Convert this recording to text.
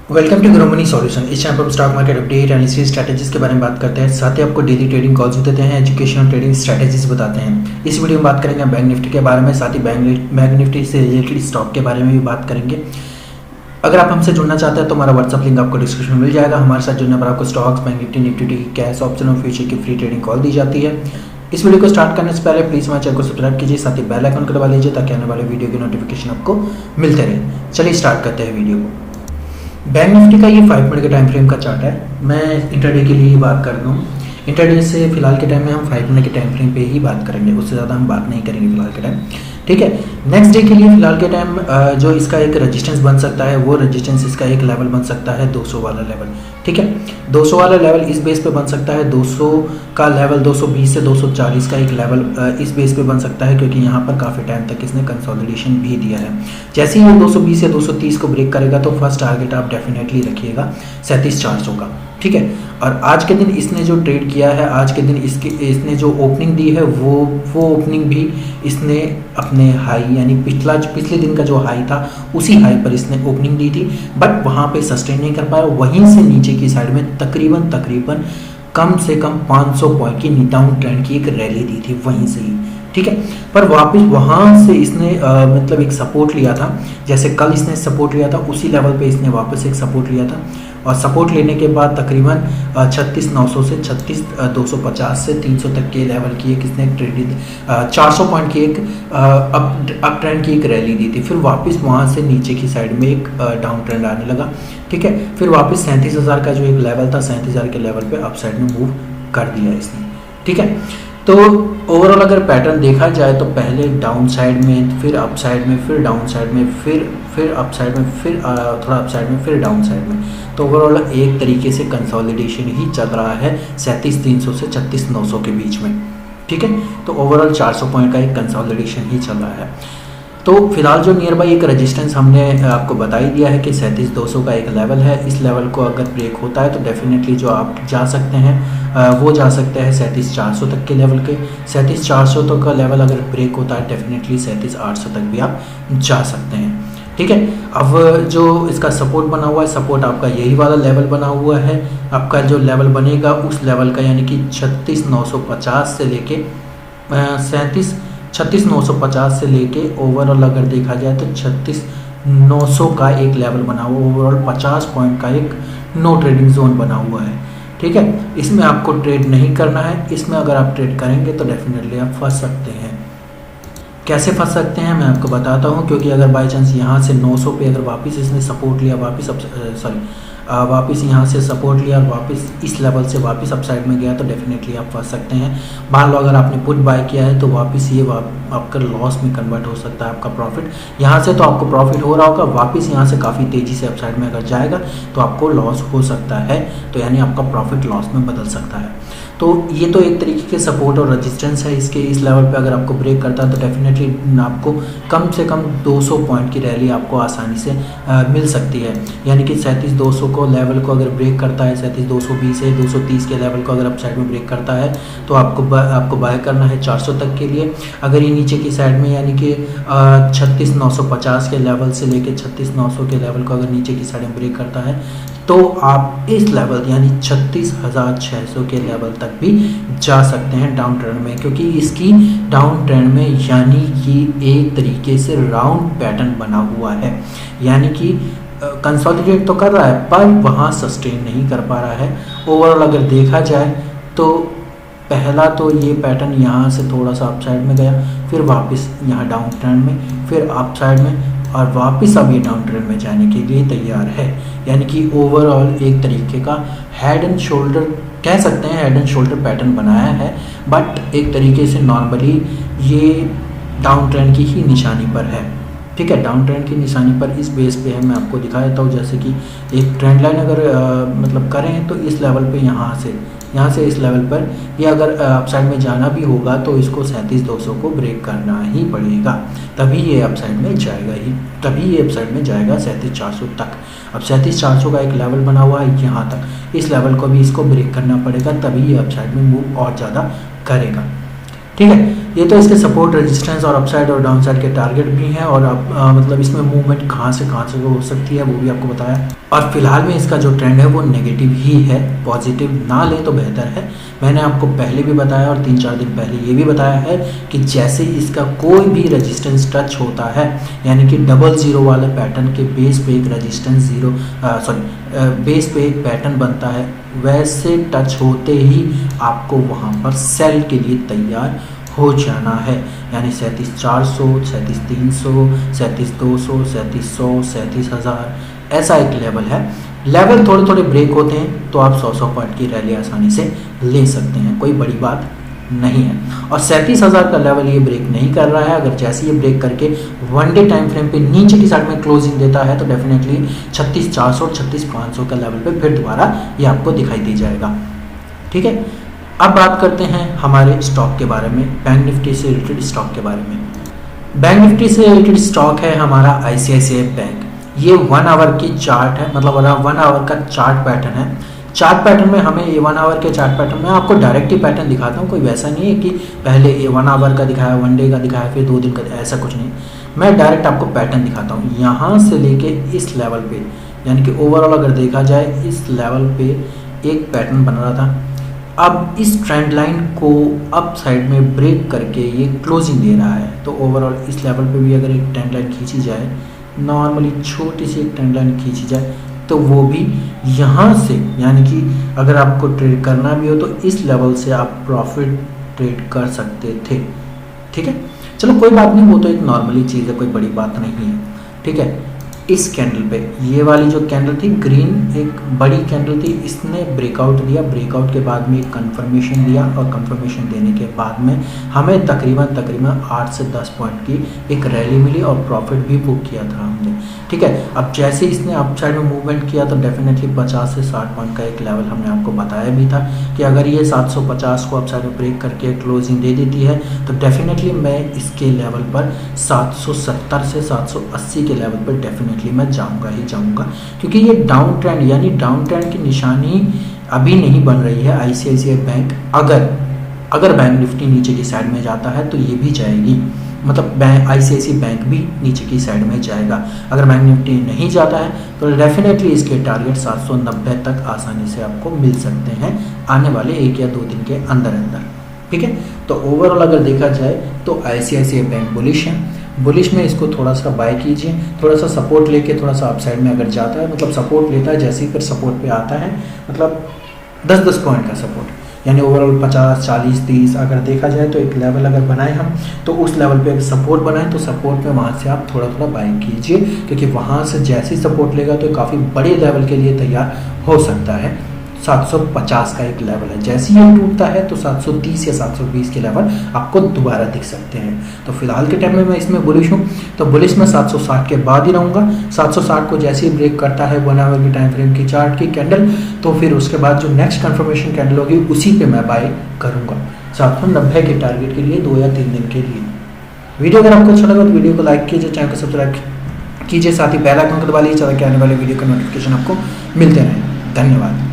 Welcome to Grow Money Solution. इस channel पर हम stock market update analysis strategies के बारे में बात करते हैं, साथ ही आपको डेली ट्रेडिंग कॉल्स भी देते हैं, एजुकेशनल ट्रेडिंग स्ट्रैटेजीज बताते हैं। इस वीडियो में बात करेंगे बैंक निफ्टी के बारे में, साथ ही बैंक निफ्टी से रिलेटेड स्टॉक के बारे में भी बात करेंगे। अगर आप हमसे जुड़ना चाहते हैं तो हमारा व्हाट्सअप लिंक आपको डिस्क्रिप्शन में मिल जाएगा। हमारे साथ जुड़ने पर आपको स्टॉक्स, बैंक निफ्टी की कैश ऑप्शन और फ्यूचर की फ्री ट्रेडिंग कॉल दी जाती है। इस वीडियो को स्टार्ट करने से पहले प्लीज़ हमारे चैनल को सब्सक्राइब कीजिए, साथ ही बेल आइकन को दबा लीजिए ताकि आने वाले वीडियो की नोटिफिकेशन आपको मिलते रहे। चलिए स्टार्ट करते हैं वीडियो को। बैंक निफ्टी का ये 5 मिनट के टाइम फ्रेम का चार्ट है। मैं इंट्राडे के लिए बात कर रहा हूँ। इंट्राडे से फिलहाल के टाइम में हम 5 मिनट के टाइम फ्रेम पे ही बात करेंगे, उससे ज़्यादा हम बात नहीं करेंगे फिलहाल के टाइम। ठीक है, नेक्स्ट डे के लिए फिलहाल के टाइम जो इसका एक रेजिस्टेंस बन सकता है, वो रेजिस्टेंस इसका एक लेवल बन सकता है 200 वाला लेवल। ठीक है, 200 वाला लेवल इस बेस पे बन सकता है। 200 का लेवल 220 से 240 का एक लेवल इस बेस पे बन सकता है, क्योंकि यहाँ पर काफ़ी टाइम तक इसने कंसोलिडेशन भी दिया है। जैसे ही ये 220 या 230 को ब्रेक करेगा तो फर्स्ट टारगेट आप डेफिनेटली रखिएगा 37,400 का। ठीक है, और आज के दिन इसने जो ट्रेड किया है, आज के दिन इसने जो ओपनिंग दी है वो ओपनिंग भी इसने अपने हाई यानी पिछले दिन का जो हाई था उसी हाई पर इसने ओपनिंग दी थी, बट वहाँ पे सस्टेन नहीं कर पाया। वहीं से नीचे की साइड में तकरीबन कम से कम 500 पॉइंट की डाउन ट्रेंड की एक रैली दी थी वहीं से ही। ठीक है, पर वापस वहाँ से इसने मतलब एक सपोर्ट लिया था। जैसे कल इसने सपोर्ट लिया था उसी लेवल पे इसने वापस एक सपोर्ट लिया था, और सपोर्ट लेने के बाद तकरीबन 36,900 से 36,250 से 300 तक के लेवल की एक इसने ट्रेड 400 पॉइंट की एक अप ट्रेंड की एक रैली दी थी। फिर वापस वहाँ से नीचे की साइड में एक डाउन ट्रेंड आने लगा। ठीक है, फिर वापस 37,000 का जो एक लेवल था, 37,000 के लेवल पे अप साइड में मूव कर दिया इसने। ठीक है, तो ओवरऑल अगर पैटर्न देखा जाए तो पहले डाउन साइड में, फिर अप साइड में, फिर डाउन साइड में, फिर अप साइड में, फिर थोड़ा अप साइड में, फिर डाउन साइड में, तो ओवरऑल एक तरीके से कंसोलिडेशन ही चल रहा है 37,300 से 36,900 के बीच में। ठीक है, तो ओवरऑल 400 पॉइंट का एक कंसोलिडेशन ही चल रहा है। तो फिलहाल जो नियर बाई एक रेजिस्टेंस हमने आपको बता ही दिया है कि 37,200 का एक लेवल है। इस लेवल को अगर ब्रेक होता है तो डेफिनेटली जो आप जा सकते हैं वो जा सकते हैं 37,400 तक के लेवल के। 37,400 तक का लेवल अगर ब्रेक होता है डेफिनेटली 37,800 तक भी आप जा सकते हैं। ठीक है, अब जो इसका सपोर्ट बना हुआ है, सपोर्ट आपका यही वाला लेवल बना हुआ है। आपका जो लेवल बनेगा उस लेवल का यानी कि 36,950 से लेके 36,950 से लेके ओवरऑल अगर देखा जाए तो 36,900 का एक लेवल बना हुआ, ओवरऑल 50 पॉइंट का एक नो ट्रेडिंग जोन बना हुआ है। ठीक है, इसमें आपको ट्रेड नहीं करना है। इसमें अगर आप ट्रेड करेंगे तो डेफिनेटली आप फंस सकते हैं। कैसे फंस सकते हैं मैं आपको बताता हूँ, क्योंकि अगर बाई चांस यहाँ से 900 पे अगर वापस इसने सपोर्ट लिया, वापस यहाँ से सपोर्ट लिया और वापस इस लेवल से वापस अप साइड में गया तो डेफिनेटली आप फंस सकते हैं। मान लो अगर आपने पुट बाय किया है तो वापस ये आपका लॉस में कन्वर्ट हो सकता है। आपका प्रॉफिट यहाँ से तो आपको प्रॉफिट हो रहा होगा, वापस यहाँ से काफ़ी तेज़ी से अप साइड में अगर जाएगा तो आपको लॉस हो सकता है, तो यानी आपका प्रॉफिट लॉस में बदल सकता है। तो ये तो एक तरीके के सपोर्ट और रेजिस्टेंस है इसके। इस लेवल पे अगर आपको ब्रेक करता है तो डेफिनेटली आपको कम से कम 200 पॉइंट की रैली आपको आसानी से मिल सकती है। यानी कि 37,200 को लेवल को अगर ब्रेक करता है, 37,220 से 230 के लेवल को अगर अप साइड में ब्रेक करता है तो आपको बाय करना है 400 तक के लिए। अगर ये नीचे की साइड में यानी कि 36,950 के लेवल से लेके 36,900 के लेवल को अगर नीचे की साइड में ब्रेक करता है तो आप इस लेवल यानी 36,600 के लेवल तक भी जा सकते हैं डाउन ट्रेंड में, क्योंकि इसकी डाउन ट्रेंड में यानी कि एक तरीके से राउंड पैटर्न बना हुआ है। यानी कि कंसोलिडेट तो कर रहा है पर वहाँ सस्टेन नहीं कर पा रहा है। ओवरऑल अगर देखा जाए तो पहला तो ये पैटर्न यहाँ से थोड़ा सा अप साइड में गया, फिर वापस यहाँ डाउन ट्रेंड में, फिर अप साइड में, और वापस अब ये डाउन ट्रेंड में जाने के लिए तैयार है। यानी कि ओवरऑल एक तरीके का हेड एंड शोल्डर कह सकते हैं, हेड एंड शोल्डर पैटर्न बनाया है, बट एक तरीके से नॉर्मली ये डाउन ट्रेंड की ही निशानी पर है। ठीक है, डाउन ट्रेंड की निशानी पर इस बेस पे है। मैं आपको दिखा देता हूँ, जैसे कि एक ट्रेंड लाइन अगर मतलब करें तो इस लेवल पे यहाँ से इस लेवल पर ये अगर अपसाइड में जाना भी होगा तो इसको 37,200 को ब्रेक करना ही पड़ेगा, तभी ये अपसाइड में जाएगा 37,400 तक। अब 37,400 का एक लेवल बना हुआ है यहाँ तक, इस लेवल को भी इसको ब्रेक करना पड़ेगा, तभी ये अपसाइड में मूव और ज़्यादा करेगा। ठीक है, ये तो इसके सपोर्ट, रेजिस्टेंस और अपसाइड और डाउनसाइड के टारगेट भी हैं, और मतलब इसमें मूवमेंट कहाँ से हो सकती है वो भी आपको बताया। और फिलहाल में इसका जो ट्रेंड है वो नेगेटिव ही है, पॉजिटिव ना ले तो बेहतर है। मैंने आपको पहले भी बताया और 3-4 दिन पहले ये भी बताया है कि जैसे इसका कोई भी रेजिस्टेंस टच होता है, यानी कि 00 वाले पैटर्न के बेस पे एक रेजिस्टेंस बेस पे एक पैटर्न बनता है, वैसे टच होते ही आपको वहाँ पर सेल के लिए तैयार हो जाना है। यानी 37,400, 37,300, 37,200, 37,100, 37,000 ऐसा एक लेवल है। लेवल थोड़े थोड़े ब्रेक होते हैं तो आप 100 पॉइंट की रैली आसानी से ले सकते हैं, कोई बड़ी बात नहीं है। और 37,000 का लेवल ये ब्रेक नहीं कर रहा है। अगर जैसे ये ब्रेक करके वन डे टाइम फ्रेम पे नीचे की साइड में क्लोजिंग देता है तो डेफिनेटली 36,400 और 36,500 का लेवल पे फिर दोबारा ये आपको दिखाई दे जाएगा। ठीक है, अब बात करते हैं हमारे स्टॉक के बारे में, बैंक निफ्टी से रिलेटेड स्टॉक के बारे में। बैंक निफ्टी से रिलेटेड स्टॉक है हमारा ICICI बैंक। ये 1 आवर की चार्ट है, मतलब 1 आवर का चार्ट पैटर्न है। चार्ट पैटर्न में हमें ये 1 आवर के चार्ट पैटर्न में आपको डायरेक्ट ही पैटर्न दिखाता हूँ, कोई वैसा नहीं है कि पहले ये 1 आवर का दिखाया, 1 डे का दिखाया, फिर 2 दिन का, ऐसा कुछ नहीं। मैं डायरेक्ट आपको पैटर्न दिखाता हूँ यहाँ से लेके इस लेवल पे, यानी कि ओवरऑल अगर देखा जाए इस लेवल पे एक पैटर्न बन रहा था। अब इस ट्रेंड लाइन को अप साइड में ब्रेक करके ये क्लोजिंग दे रहा है, तो ओवरऑल इस लेवल पे भी अगर एक ट्रेंड लाइन खींची जाए, नॉर्मली छोटी सी एक ट्रेंड लाइन खींची जाए, तो वो भी यहाँ से, यानी कि अगर आपको ट्रेड करना भी हो तो इस लेवल से आप प्रॉफिट ट्रेड कर सकते थे। ठीक है, चलो कोई बात नहीं, वो तो एक नॉर्मली चीज़ है, कोई बड़ी बात नहीं है। ठीक है, इस कैंडल पे ये वाली जो कैंडल थी ग्रीन, एक बड़ी कैंडल थी, इसने ब्रेकआउट दिया। ब्रेकआउट के बाद में एक कंफर्मेशन दिया और कंफर्मेशन देने के बाद में हमें तकरीबन 8 से 10 पॉइंट की एक रैली मिली और प्रॉफिट भी बुक किया था हमने। ठीक है, अब जैसे इसने अप साइड में मूवमेंट किया तो डेफिनेटली 50 से 60 पॉइंट का एक लेवल हमने आपको बताया भी था कि अगर ये 750 को अप साइड में ब्रेक करके क्लोजिंग दे देती है तो डेफिनेटली मैं इसके लेवल पर 770 से 780 के लेवल पर डेफिनेटली मैं जाऊंगा ही जाऊंगा, क्योंकि ये डाउन ट्रेंड, यानी डाउन ट्रेंड की निशानी अभी नहीं बन रही है। ICICI बैंक अगर बैंक निफ्टी नीचे की साइड में जाता है तो ये भी जाएगी, मतलब ICICI बैंक भी नीचे की साइड में जाएगा। अगर बैंक निफ्टी नहीं जाता है तो डेफिनेटली इसके टारगेट 790 तक आसानी से आपको मिल सकते हैं आने वाले 1 या 2 दिन के अंदर। ठीक है, तो ओवरऑल अगर देखा जाए तो ICICI बैंक बुलिश है। बुलिश में इसको थोड़ा सा बाय कीजिए, थोड़ा सा सपोर्ट लेके थोड़ा सा अपसाइड में अगर जाता है, मतलब सपोर्ट लेता है, जैसे ही फिर सपोर्ट पे आता है, मतलब 10-10 पॉइंट का सपोर्ट, यानी ओवरऑल 50, 40, 30 अगर देखा जाए तो एक लेवल अगर बनाए हम तो उस लेवल पे अगर सपोर्ट बनाए तो सपोर्ट पे वहाँ से आप थोड़ा थोड़ा बाइंग कीजिए, क्योंकि वहाँ से जैसे ही सपोर्ट लेगा तो काफ़ी बड़े लेवल के लिए तैयार हो सकता है। 750 का एक लेवल है, जैसे ही ये टूटता है तो 730 या 720 के लेवल आपको दोबारा दिख सकते हैं। तो फिलहाल के टाइम में मैं इसमें बुलिश हूँ, तो बुलिश में 760 के बाद ही रहूँगा। 760 को जैसे ही ब्रेक करता है 1 आवर की टाइम फ्रेम की चार्ट की कैंडल, तो फिर उसके बाद जो नेक्स्ट कंफर्मेशन कैंडल होगी उसी पे मैं बाय करूँगा 790 के टारगेट के लिए 2 या 3 दिन के लिए। वीडियो अगर आपको अच्छा लगा तो वीडियो को लाइक कीजिए, चैनल को सब्सक्राइब कीजिए, साथ ही बेल आइकन को दबा लीजिए ताकि आने वाले वीडियो का नोटिफिकेशन आपको मिलते रहें। धन्यवाद।